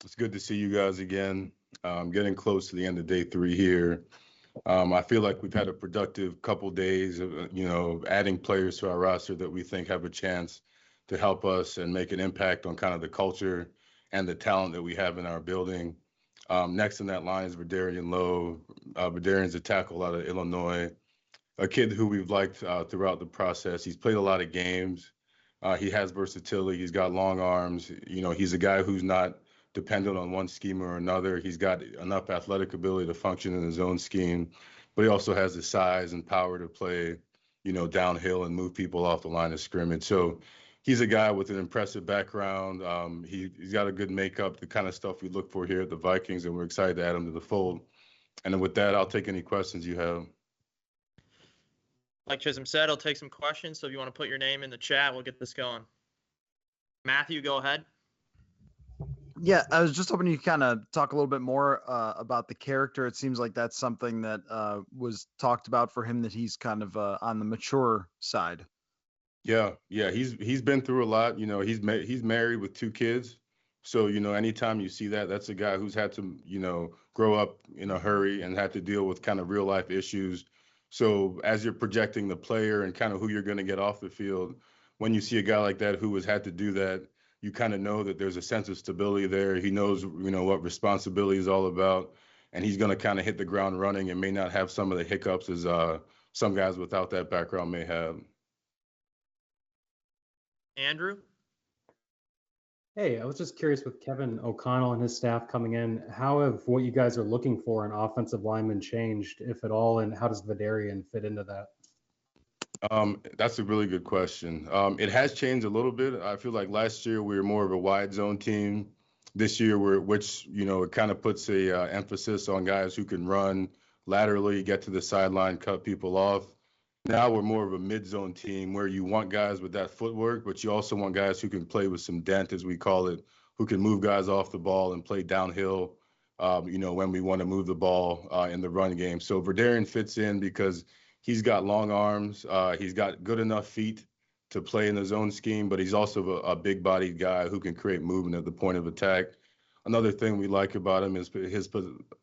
It's good to see you guys again. Getting close to the end of day 3 here. I feel like we've had a productive couple days of, adding players to our roster that we think have a chance to help us and make an impact on kind of the culture and the talent that we have in our building. Next in that line is Vederian Lowe. Vederian's a tackle out of Illinois, a kid who we've liked throughout the process. He's played a lot of games. He has versatility. He's got long arms. He's a guy who's not dependent on one scheme or another. He's got enough athletic ability to function in his own scheme, but he also has the size and power to play, downhill and move people off the line of scrimmage. So he's a guy with an impressive background. He's got a good makeup, the kind of stuff we look for here at the Vikings, and we're excited to add him to the fold. And then with that, I'll take any questions you have. Like Chisom said, I'll take some questions. So if you want to put your name in the chat, we'll get this going. Matthew, go ahead. Yeah, I was just hoping you kind of talk a little bit more about the character. It seems like that's something that was talked about for him, that he's kind of on the mature side. Yeah, he's been through a lot. He's married with 2 kids. So, anytime you see that, that's a guy who's had to, grow up in a hurry and had to deal with kind of real life issues. So as you're projecting the player and kind of who you're going to get off the field, when you see a guy like that who has had to do that, you kind of know that there's a sense of stability there. He knows, what responsibility is all about, and he's going to kind of hit the ground running and may not have some of the hiccups as some guys without that background may have. Andrew? Hey, I was just curious, with Kevin O'Connell and his staff coming in, how have what you guys are looking for in offensive linemen changed, if at all, and how does Vederian fit into that? That's a really good question. It has changed a little bit. I feel like last year we were more of a wide zone team. This year it kind of puts a emphasis on guys who can run laterally, get to the sideline, cut people off. Now we're more of a mid-zone team where you want guys with that footwork, but you also want guys who can play with some dent, as we call it, who can move guys off the ball and play downhill, when we want to move the ball in the run game. So Vederian fits in because he's got long arms. He's got good enough feet to play in the zone scheme, but he's also a big-bodied guy who can create movement at the point of attack. Another thing we like about him is his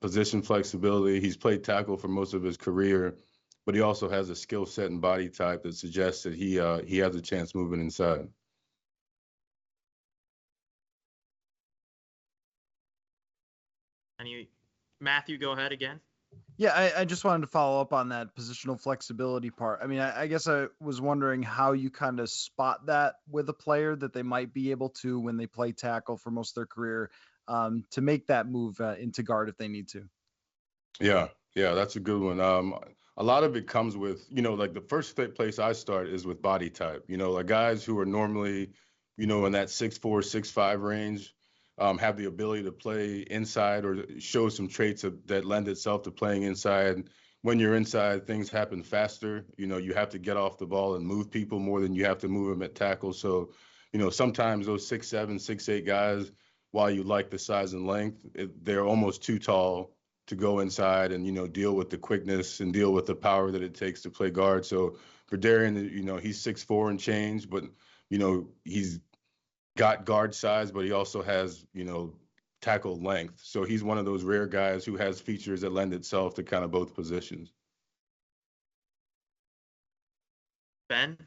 position flexibility. He's played tackle for most of his career, but he also has a skill set and body type that suggests that he has a chance moving inside. Matthew, go ahead again. Yeah, I just wanted to follow up on that positional flexibility part. I mean, I guess I was wondering how you kind of spot that with a player, that they might be able to, when they play tackle for most of their career, to make that move into guard if they need to. Yeah, that's a good one. A lot of it comes with, like the first place I start is with body type. Like guys who are normally, in that 6'4", 6'5" range, have the ability to play inside or show some traits that lend itself to playing inside. When you're inside, things happen faster. You have to get off the ball and move people more than you have to move them at tackle. So, sometimes those 6'7", 6'8" guys, while you like the size and length, they're almost too tall to go inside and, deal with the quickness and deal with the power that it takes to play guard. So for Darion, he's 6'4" and change, but, he's got guard size, but he also has, tackle length. So he's one of those rare guys who has features that lend itself to kind of both positions. Ben?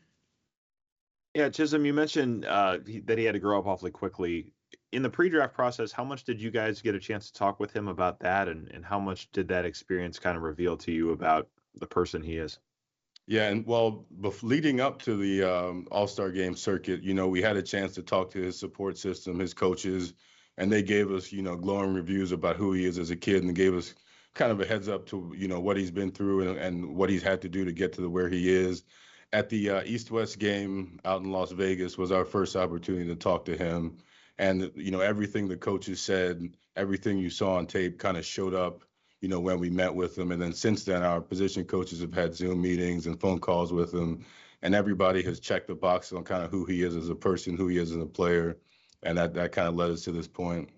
Yeah, Chisom, you mentioned that he had to grow up awfully quickly. In the pre-draft process, how much did you guys get a chance to talk with him about that, and how much did that experience kind of reveal to you about the person he is? Yeah, and well, leading up to the All-Star Game circuit, we had a chance to talk to his support system, his coaches, and they gave us, glowing reviews about who he is as a kid, and gave us kind of a heads up to, what he's been through and what he's had to do to get to where he is. At the East-West game out in Las Vegas was our first opportunity to talk to him. And, everything the coaches said, everything you saw on tape kind of showed up, when we met with him. And then since then, our position coaches have had Zoom meetings and phone calls with him. And everybody has checked the box on kind of who he is as a person, who he is as a player. And that kind of led us to this point.